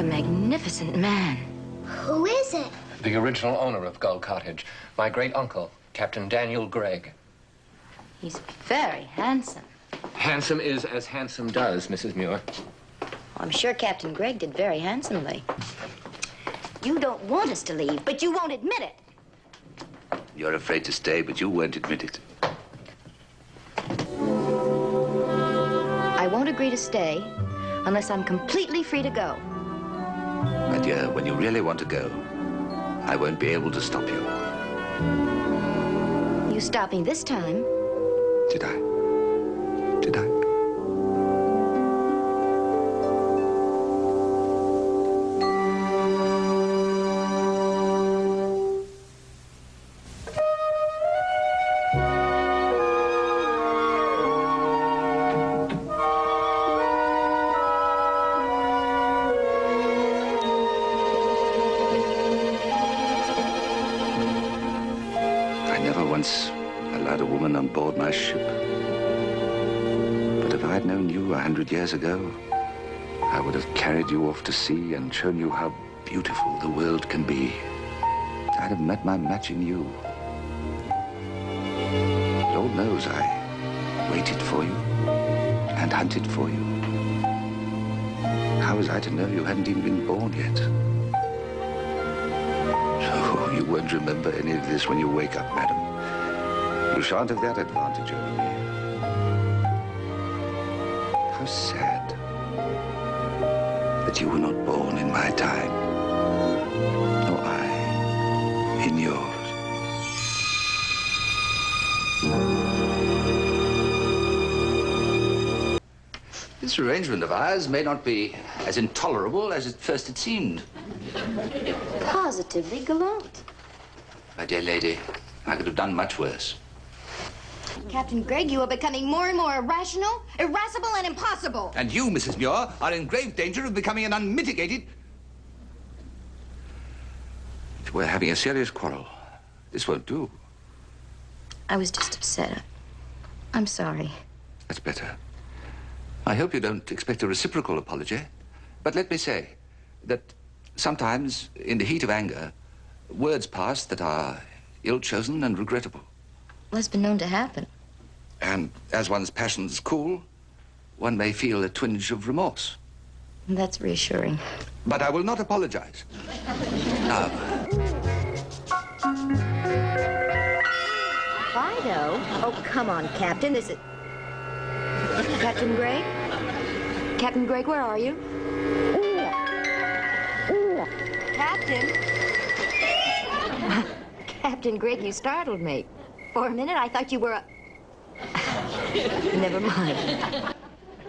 magnificent man. Who is it? The original owner of Gull Cottage, my great-uncle, Captain Daniel Gregg. He's very handsome. Handsome is as handsome does, Mrs. Muir. I'm sure Captain Gregg did very handsomely. You don't want us to leave, but you won't admit it. You're afraid to stay, but you won't admit it. I won't agree to stay unless I'm completely free to go. My dear, when you really want to go, I won't be able to stop you. You stop me this time. Did I? Did I? Allowed a woman on board my ship. But if I'd known you 100 years ago, I would have carried you off to sea and shown you how beautiful the world can be. I'd have met my match in you. Lord knows I waited for you and hunted for you. How was I to know you hadn't even been born yet? So you won't remember any of this when you wake up, madam. You shan't have that advantage over me. How sad that you were not born in my time, nor I in yours. This arrangement of ours may not be as intolerable as at first it seemed. Positively gallant. My dear lady, I could have done much worse. Captain Gregg, you are becoming more and more irrational, irascible, and impossible. And you, Mrs. Muir, are in grave danger of becoming an unmitigated... We're having a serious quarrel. This won't do. I was just upset. I'm sorry. That's better. I hope you don't expect a reciprocal apology. But let me say that sometimes, in the heat of anger, words pass that are ill-chosen and regrettable. Well, it's been known to happen. And as one's passions cool, one may feel a twinge of remorse. That's reassuring. But I will not apologize. Now. Fido? Oh, come on, Captain. This is... Captain Gregg? Captain Gregg, where are you? Captain? Captain Gregg, you startled me. For a minute, I thought you were a... Never mind.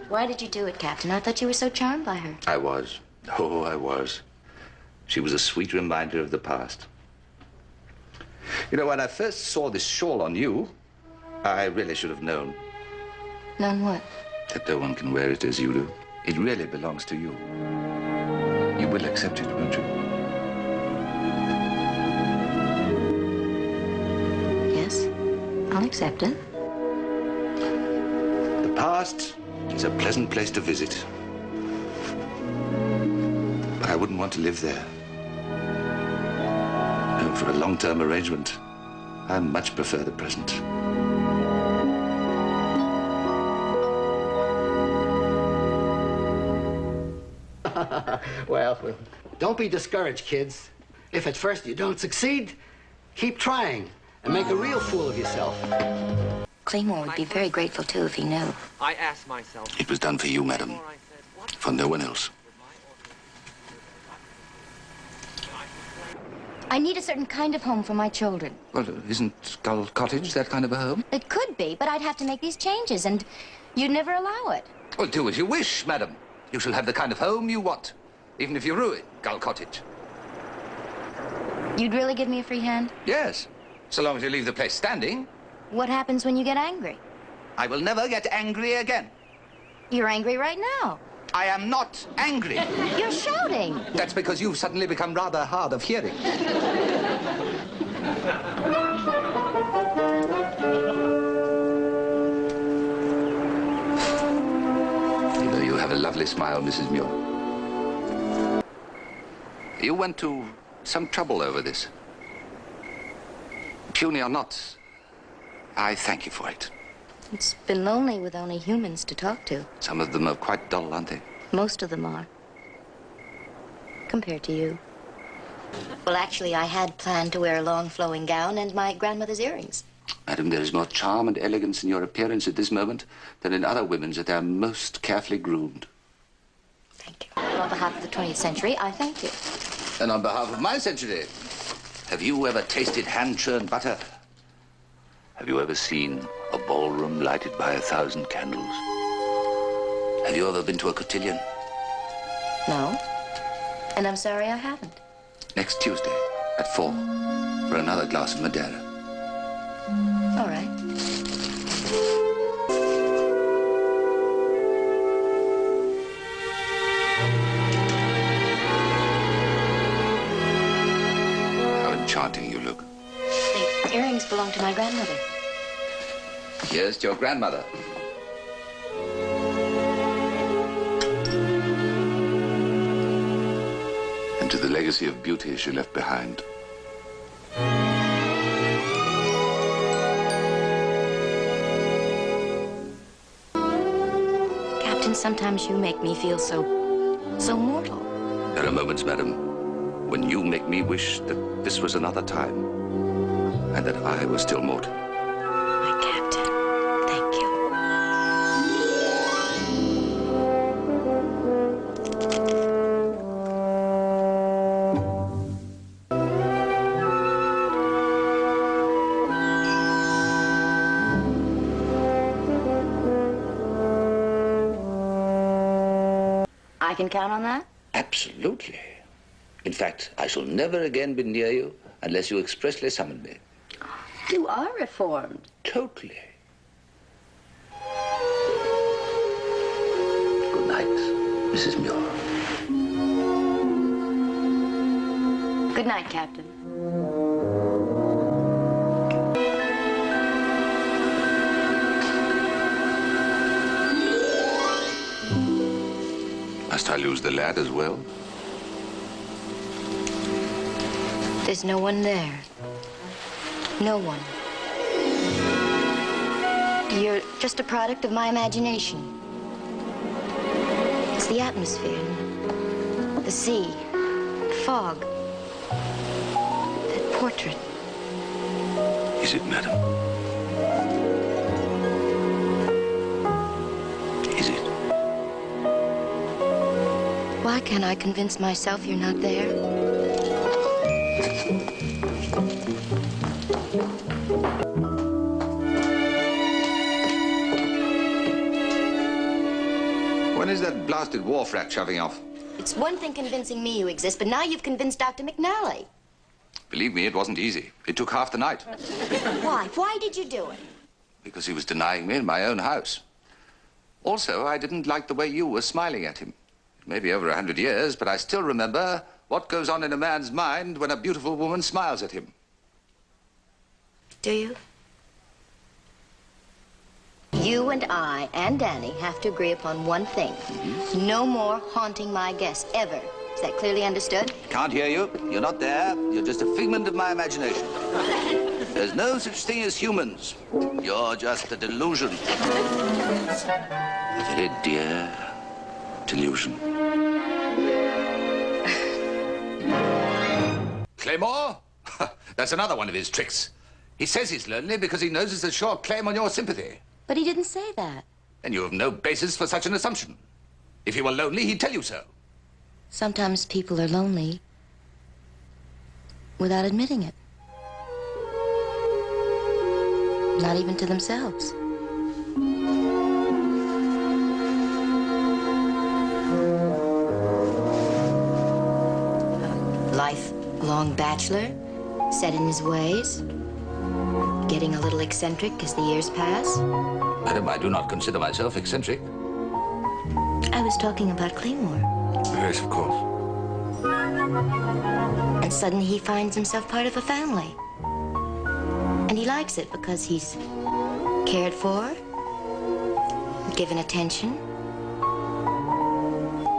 Why did you do it, Captain? I thought you were so charmed by her. I was. Oh, I was. She was a sweet reminder of the past. You know, when I first saw this shawl on you, I really should have known. Known what? That no one can wear it as you do. It really belongs to you. You will accept it, won't you? Yes, I'll accept it. The past is a pleasant place to visit. But I wouldn't want to live there. No, for a long-term arrangement, I much prefer the present. Well, don't be discouraged, kids. If at first you don't succeed, keep trying and make a real fool of yourself. Claymore would be very grateful, too, if he knew. I asked myself... It was done for you, madam. For no one else. I need a certain kind of home for my children. Well, isn't Gull Cottage that kind of a home? It could be, but I'd have to make these changes, and you'd never allow it. Well, do as you wish, madam. You shall have the kind of home you want, even if you ruin Gull Cottage. You'd really give me a free hand? Yes, so long as you leave the place standing. What happens when you get angry? I will never get angry again. You're angry right now. I am not angry. You're shouting. That's because you've suddenly become rather hard of hearing. You know, you have a lovely smile, Mrs. Muir. You went to some trouble over this. Puny or not, I thank you for it. It's been lonely with only humans to talk to. Some of them are quite dull, aren't they? Most of them are. Compared to you. Well, actually, I had planned to wear a long flowing gown and my grandmother's earrings. Madam, there is more charm and elegance in your appearance at this moment than in other women's at their most carefully groomed. Thank you. On behalf of the 20th century, I thank you. And on behalf of my century, have you ever tasted hand-churned butter? Have you ever seen a ballroom lighted by 1,000 candles? Have you ever been to a cotillion? No. And I'm sorry I haven't. Next Tuesday at 4 for another glass of Madeira. All right. How enchanting you look. The earrings belong to my grandmother. Yes, to your grandmother. And to the legacy of beauty she left behind. Captain, sometimes you make me feel so mortal. There are moments, madam, when you make me wish that this was another time and that I was still mortal. My Captain, thank you. I can count on that? Absolutely. In fact, I shall never again be near you unless you expressly summon me. You are reformed. Totally. Good night, Mrs. Muir. Good night, Captain. Must I lose the lad as well? There's no one there. No one. You're just a product of my imagination. It's the atmosphere, the sea, the fog, that portrait. Is it, madam? Is it? Why can't I convince myself you're not there? When is that blasted wharf rat shoving off? It's one thing convincing me you exist, but now you've convinced Dr. McNally. Believe me, it wasn't easy. It took half the night. Why? Why did you do it? Because he was denying me in my own house. Also, I didn't like the way you were smiling at him. It may be over 100 years, but I still remember what goes on in a man's mind when a beautiful woman smiles at him. Do you? You and I and Danny have to agree upon one thing. No more haunting my guests, ever. Is that clearly understood? Can't hear you. You're not there. You're just a figment of my imagination. There's no such thing as humans. You're just a delusion. A very dear delusion. Claymore? That's another one of his tricks. He says he's lonely because he knows it's a sure claim on your sympathy. But he didn't say that. And you have no basis for such an assumption. If he were lonely, he'd tell you so. Sometimes people are lonely without admitting it. Not even to themselves. A lifelong bachelor, set in his ways, getting a little eccentric as the years pass. Madam, I do not consider myself eccentric. I was talking about Claymore. Yes, of course. And suddenly he finds himself part of a family. And he likes it because he's cared for, given attention,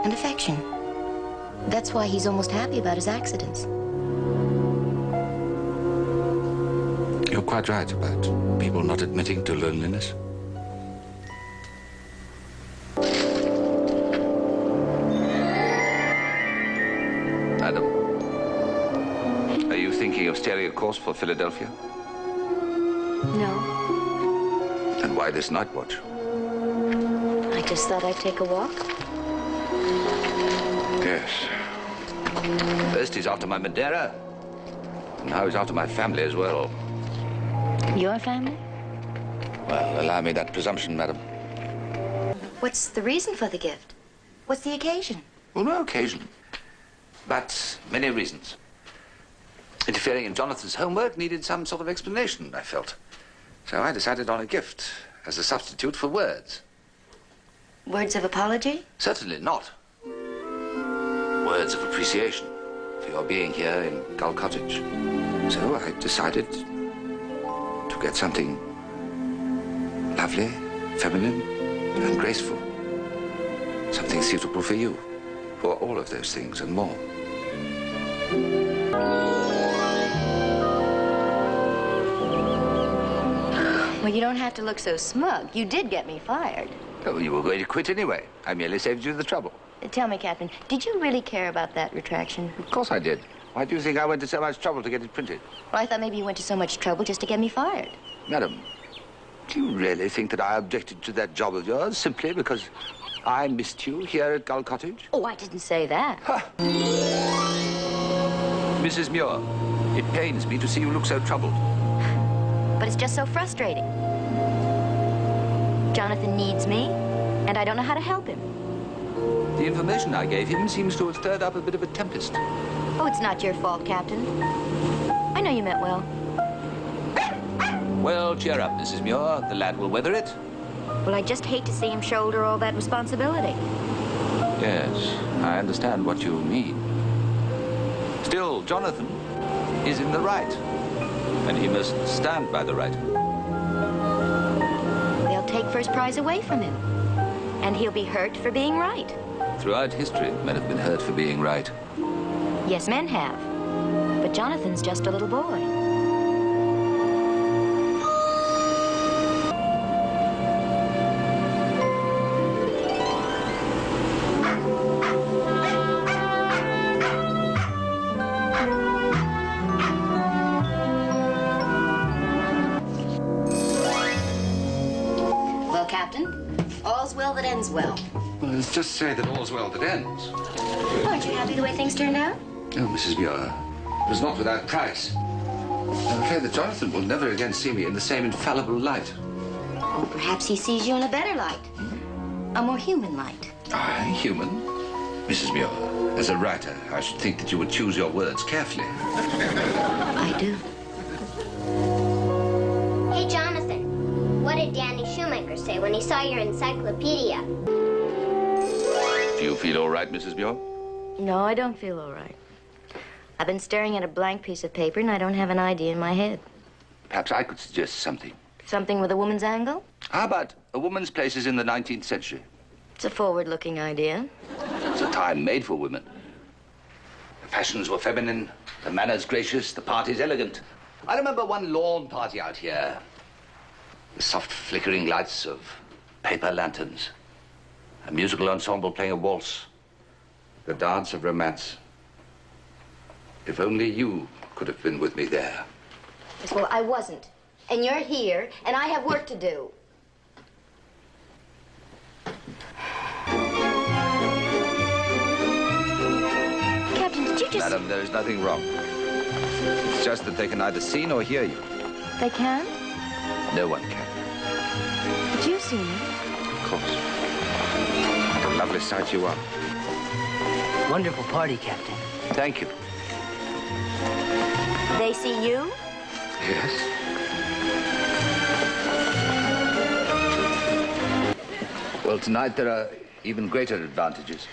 and affection. That's why he's almost happy about his accidents. You're quite right about people not admitting to loneliness. Madam, are you thinking of steering a course for Philadelphia? No, And why this night watch? I just thought I'd take a walk. Yes. First he's after my Madeira. Now he's after my family as well. Your family? Well, allow me that presumption, madam. What's the reason for the gift? What's the occasion? Well, no occasion. But many reasons. Interfering in Jonathan's homework needed some sort of explanation, I felt. So I decided on a gift as a substitute for words. Words of apology? Certainly not. Words of appreciation for your being here in Gull Cottage. So I decided to get something lovely, feminine, and graceful. Something suitable for you. For all of those things and more. Well, you don't have to look so smug. You did get me fired. Oh, you were going to quit anyway. I merely saved you the trouble. Tell me, Captain, did you really care about that retraction? Of course I did. Why do you think I went to so much trouble to get it printed? Well, I thought maybe you went to so much trouble just to get me fired. Madam, do you really think that I objected to that job of yours simply because I missed you here at Gull Cottage? Oh, I didn't say that. Ha! Mrs. Muir, it pains me to see you look so troubled. But it's just so frustrating. Jonathan needs me, and I don't know how to help him. The information I gave him seems to have stirred up a bit of a tempest. Oh, it's not your fault, Captain. I know you meant well. Well, cheer up, Mrs. Muir. The lad will weather it. Well, I just hate to see him shoulder all that responsibility. Yes, I understand what you mean. Still, Jonathan is in the right, and he must stand by the right. They'll take first prize away from him, and he'll be hurt for being right. Throughout history, men have been hurt for being right. Yes, men have. But Jonathan's just a little boy. Well, Captain, all's well that ends well. Well, let's just say that all's well that ends. Aren't you happy the way things turned out? Oh, Mrs. Muir, it was not without price. I'm afraid that Jonathan will never again see me in the same infallible light. Or perhaps he sees you in a better light. A more human light. I, human? Mrs. Muir, as a writer, I should think that you would choose your words carefully. I do. Hey, Jonathan, what did Danny Shoemaker say when he saw your encyclopedia? Do you feel all right, Mrs. Muir? No, I don't feel all right. I've been staring at a blank piece of paper, and I don't have an idea in my head. Perhaps I could suggest something. Something with a woman's angle? How about a woman's places in the 19th century? It's a forward-looking idea. It's a time made for women. The fashions were feminine, the manners gracious, the parties elegant. I remember one lawn party out here. The soft flickering lights of paper lanterns. A musical ensemble playing a waltz. The dance of romance. If only you could have been with me there. Yes, well, I wasn't. And you're here, and I have work to do. Captain, did you just... Madam, there is nothing wrong. It's just that they can neither see nor hear you. They can? No one can, Did you see me? of course. What a lovely sight you are. Wonderful party, Captain. Thank you. They see you? Yes. Well, tonight there are even greater advantages.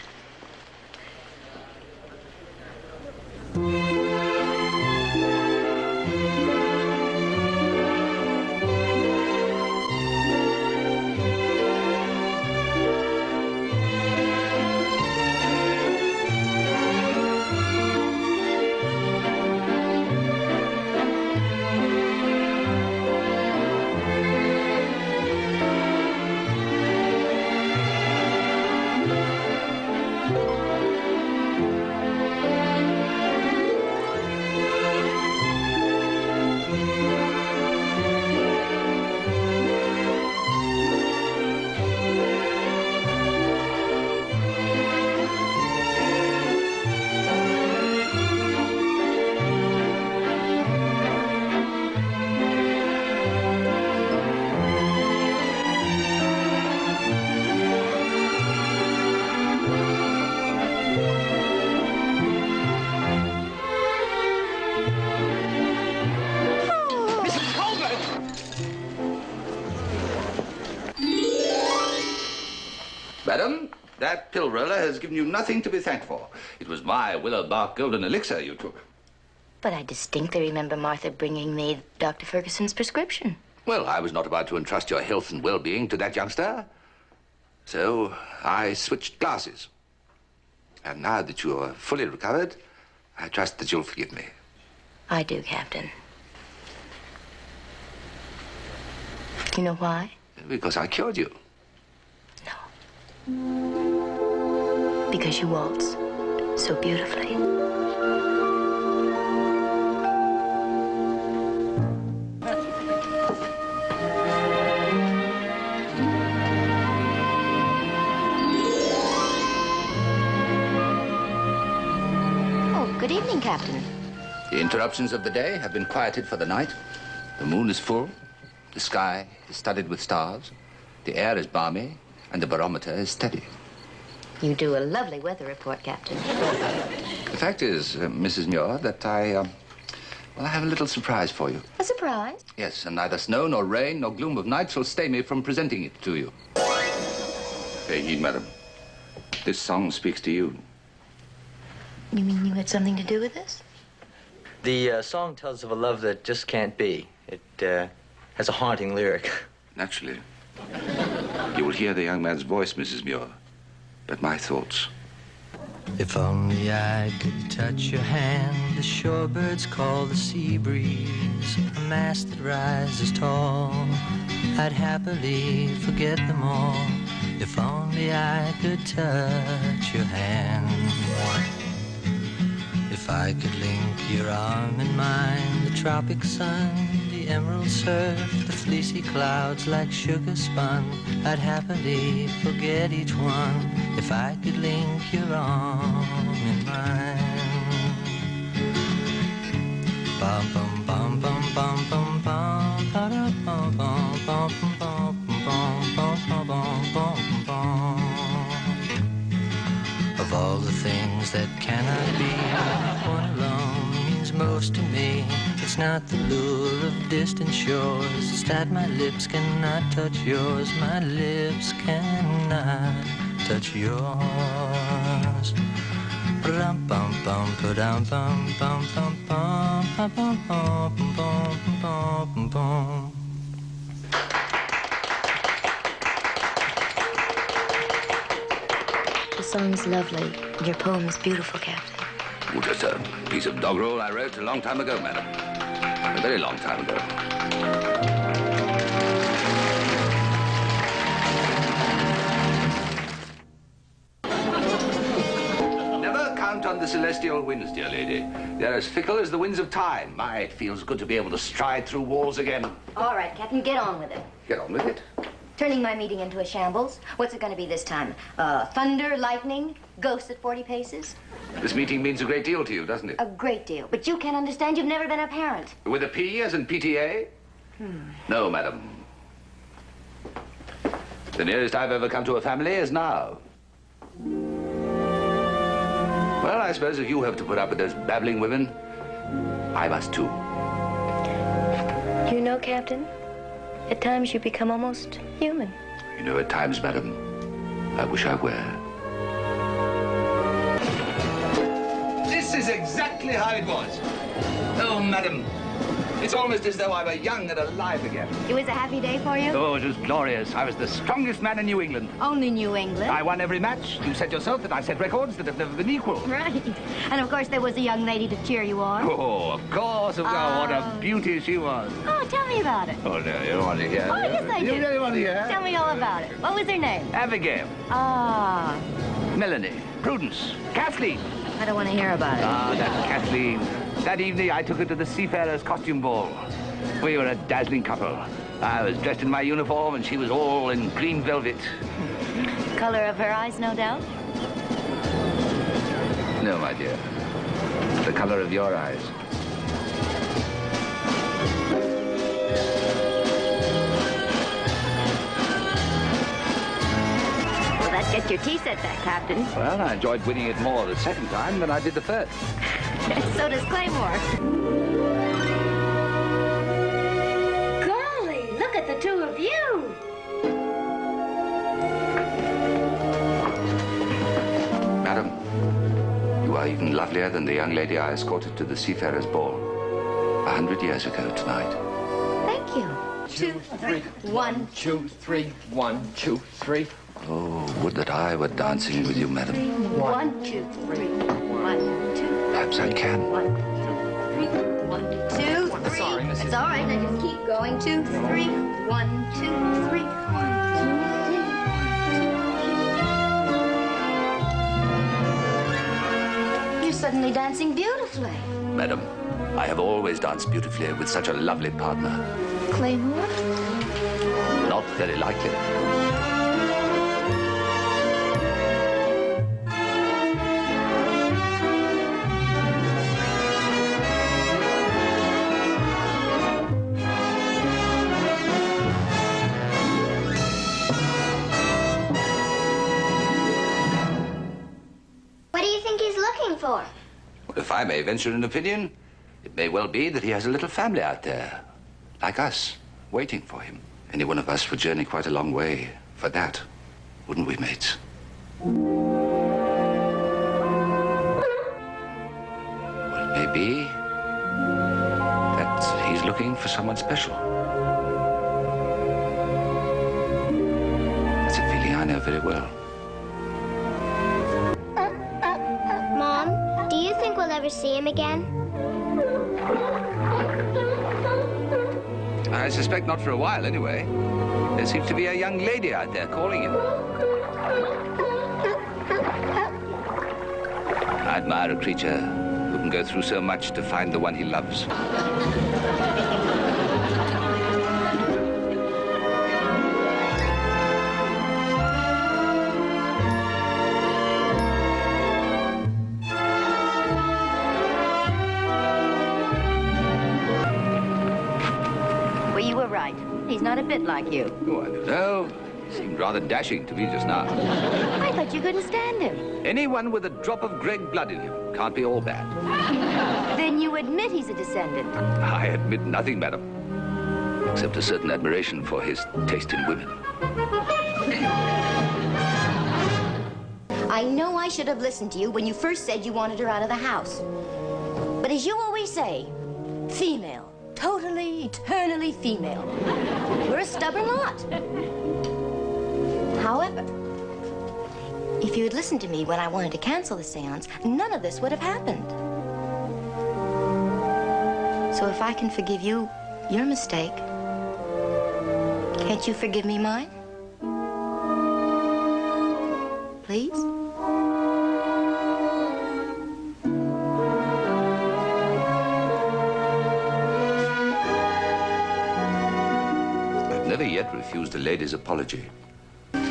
That pill roller has given you nothing to be thanked for. It was my willow bark golden elixir you took. But I distinctly remember Martha bringing me Dr. Ferguson's prescription. Well, I was not about to entrust your health and well-being to that youngster. So I switched glasses. And now that you are fully recovered, I trust that you'll forgive me. I do, Captain. You know why? Because I cured you. No. Because you waltz so beautifully. Oh, good evening, Captain. The interruptions of the day have been quieted for the night. The moon is full. The sky is studded with stars. The air is balmy, and the barometer is steady. You do a lovely weather report, Captain. The fact is, Mrs. Muir, that I have a little surprise for you. A surprise? Yes, and neither snow nor rain nor gloom of night shall stay me from presenting it to you. Take heed, madam. This song speaks to you. You mean you had something to do with this? The song tells of a love that just can't be. It has a haunting lyric. Naturally. You will hear the young man's voice, Mrs. Muir, but my thoughts. If only I could touch your hand, the shorebirds call the sea breeze, a mast that rises tall, I'd happily forget them all. If only I could touch your hand. If I could link your arm in mine, the tropic sun, the emerald surf, the fleecy clouds like sugar spun, I'd happily forget each one if I could link your arm in mine. Bum bum bum bum bum bum bum bum bum bum bum bum bum bum bum bum. Of all the things that cannot be, one alone means most to me. It's not the lure of distant shores, it's that my lips cannot touch yours, my lips cannot touch yours. Bum bum bum bum bum bum bum bum bum bum bum bum bum. The song's lovely, and your poem is beautiful, Captain. Oh, just a piece of doggerel I wrote a long time ago, madam. A very long time ago. Never count on the celestial winds, dear lady. They're as fickle as the winds of time. My, it feels good to be able to stride through walls again. All right, Captain, get on with it. Get on with it. Turning my meeting into a shambles. What's it going to be this time? Thunder, lightning, ghosts at 40 paces? This meeting means a great deal to you, doesn't it? A great deal. But you can't understand. You've never been a parent. With a P as in PTA? No, madam. The nearest I've ever come to a family is now. Well, I suppose if you have to put up with those babbling women, I must too. You know, Captain, at times you become almost human. You know, at times, madam, I wish I were. This is exactly how it was. Oh, madam, it's almost as though I were young and alive again. It was a happy day for you? Oh, it was glorious. I was the strongest man in New England. Only New England? I won every match. You said yourself that I set records that have never been equal. Right. And of course there was a young lady to cheer you on. Oh, of course. Oh, what a beauty she was. Oh, tell me about it. Oh, no, you don't want to hear. Oh, yes, I do. You really want to hear? Tell me all about it. What was her name? Abigail. Ah, Melanie. Prudence. Kathleen. I don't want to hear about it. Ah, that's Kathleen. That evening, I took her to the Seafarers' Costume Ball. We were a dazzling couple. I was dressed in my uniform, and she was all in green velvet. Color of her eyes, no doubt? No, my dear. The color of your eyes. Well, that gets your tea set back, Captain. Well, I enjoyed winning it more the second time than I did the first. So does Claymore. Golly, look at the two of you. even lovelier than the young lady I escorted to the Seafarers' Ball 100 years ago tonight. Thank you. 2, 3, 1, 2, 3, 1, 2, 3. Oh, would that I were dancing with you, madam. 1, 2, 3, 1, 2. Perhaps I can. 1, 2, 3, 1, 2, 3. Sorry, Mrs. It's all right. Now just keep going. 2, 3, 1, 2, 3, 1, 2. You're suddenly dancing beautifully. Madam, I have always danced beautifully with such a lovely partner. Claymore? Not very likely. What do you think he's looking for? Well, if I may venture an opinion, it may well be that he has a little family out there, like us, waiting for him. Any one of us would journey quite a long way for that, wouldn't we, mates? Well, it may be that he's looking for someone special. That's a feeling I know very well. Mom, do you think we'll ever see him again? I suspect not for a while, anyway. There seems to be a young lady out there calling him. I admire a creature who can go through so much to find the one he loves. Well, you were right. He's not a bit like you. Oh, I don't know. He seemed rather dashing to me just now. I thought you couldn't stand him. Anyone with a drop of Greg blood in him can't be all bad. Then you admit he's a descendant. I admit nothing, madam, except a certain admiration for his taste in women. I know I should have listened to you when you first said you wanted her out of the house. But as you always say, female. Totally, eternally female. We're a stubborn lot. However, if you had listened to me when I wanted to cancel the seance, none of this would have happened. So if I can forgive you your mistake, can't you forgive me mine? Please? I've never yet refused a lady's apology. Did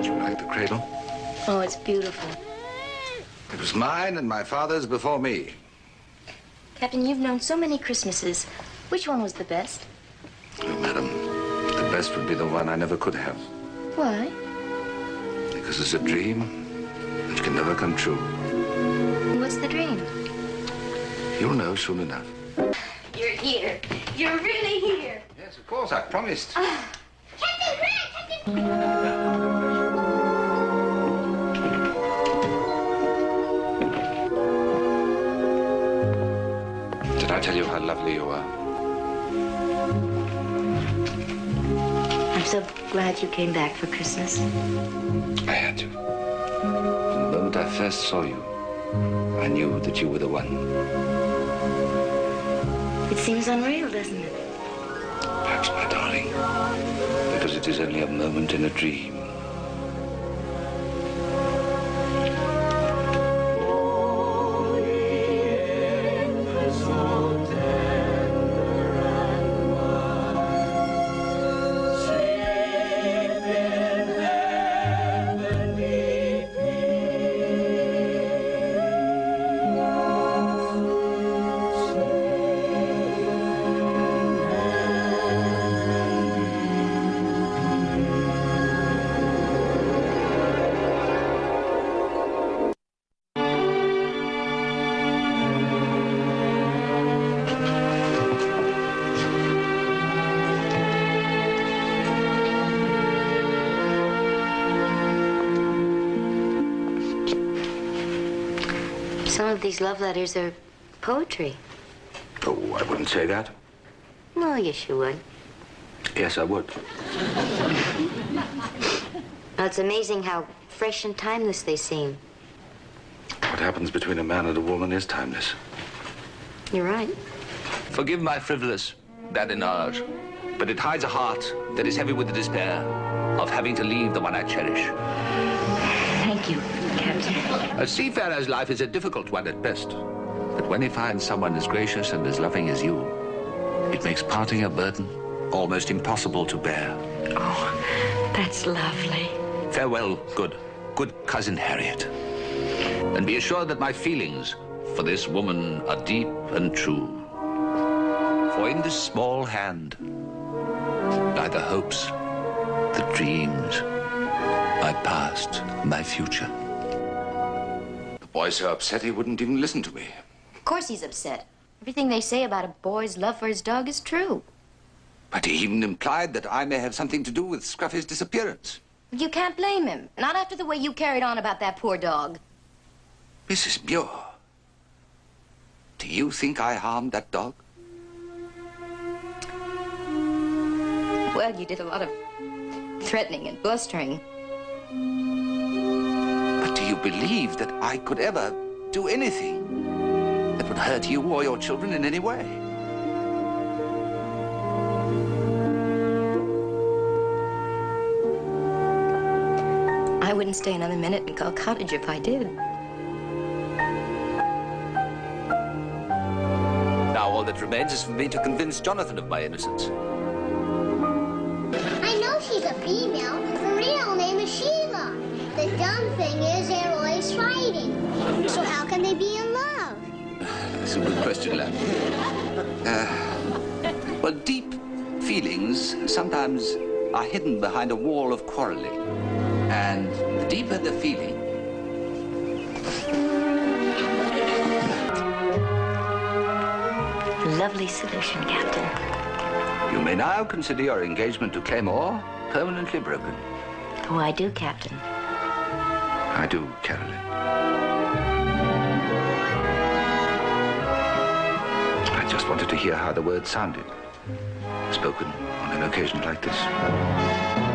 you like the cradle? Oh, it's beautiful. It was mine and my father's before me. Captain, you've known so many Christmases. Which one was the best? Oh, madam, the best would be the one I never could have. Why? Because it's a dream which can never come true. What's the dream? You'll know soon enough. You're here. You're really here. Yes, of course, I promised. Captain Grant! Captain... Did I tell you how lovely you are? I'm so glad you came back for Christmas. I had to. From the moment I first saw you, I knew that you were the one. It seems unreal, doesn't it? Perhaps, my darling, because it is only a moment in a dream. Some of these love letters are poetry. Oh, I wouldn't say that. Well, yes, you would. Yes, I would. Well, it's amazing how fresh and timeless they seem. What happens between a man and a woman is timeless. You're right. Forgive my frivolous badinage, but it hides a heart that is heavy with the despair of having to leave the one I cherish. Thank you, Captain. A seafarer's life is a difficult one at best. But when he finds someone as gracious and as loving as you, it makes parting a burden almost impossible to bear. Oh, that's lovely. Farewell, good cousin Harriet. And be assured that my feelings for this woman are deep and true. For in this small hand lie the hopes, the dreams, my past, my future. The boy's so upset he wouldn't even listen to me. Of course he's upset. Everything they say about a boy's love for his dog is true. But he even implied that I may have something to do with Scruffy's disappearance. You can't blame him. Not after the way you carried on about that poor dog. Mrs. Muir, do you think I harmed that dog? Well, you did a lot of threatening and blustering. But do you believe that I could ever do anything that would hurt you or your children in any way? I wouldn't stay another minute in Gull Cottage if I did. Now all that remains is for me to convince Jonathan of my innocence. I know she's a female. Her real name is Sheila. The dumb thing is they're always fighting. So how can they be in love? That's a good question, lad. Well, deep feelings sometimes are hidden behind a wall of quarreling. And the deeper the feeling, Lovely solution, Captain. you may now consider your engagement to Claymore permanently broken. Oh, I do, Captain. I do, Carolyn. I just wanted to hear how the words sounded, spoken on an occasion like this.